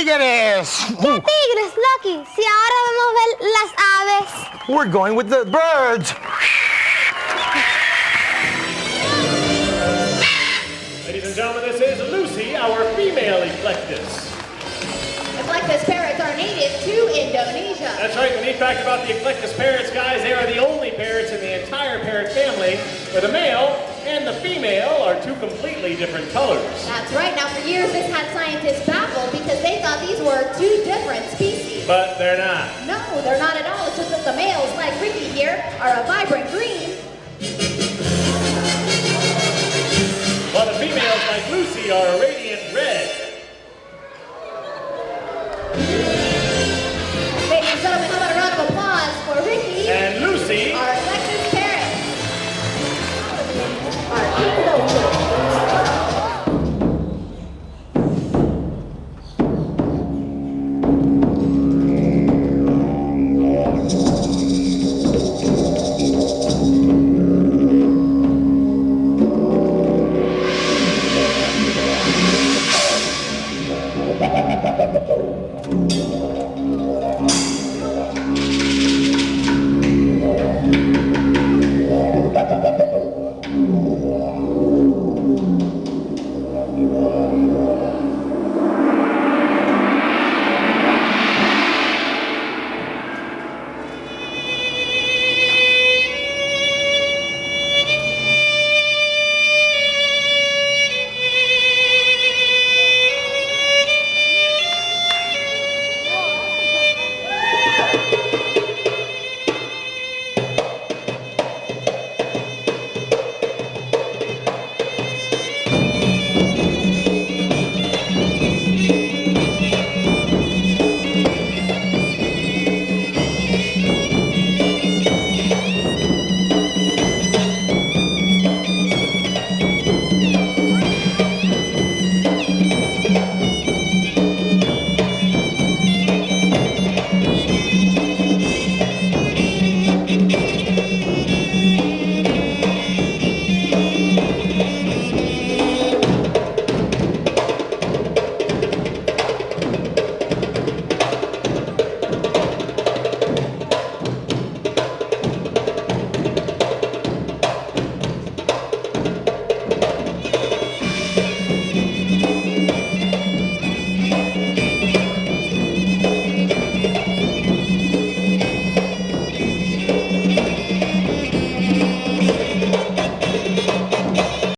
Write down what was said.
tigres! ¿Qué tigres, Lucky? Si ahora vamos a ver las aves. We're going with the birds. Ladies and gentlemen, this is Lucy, our female eclectus. Eclectus parrots are native to Indonesia. That's right, the neat fact about the eclectus parrots, guys, they are the only parrots in the entire parrot family where the male and the female are two completely different colors. That's right. Now, for years, this had scientists baffled because they thought these were two different species. But they're not. No, they're not at all. It's just that the males, like Ricky here, are a vibrant green. While the females, like Lucy, are a radiant red. Ladies and gentlemen, how about a round of applause for Ricky And Lucy, our eclectus parrot.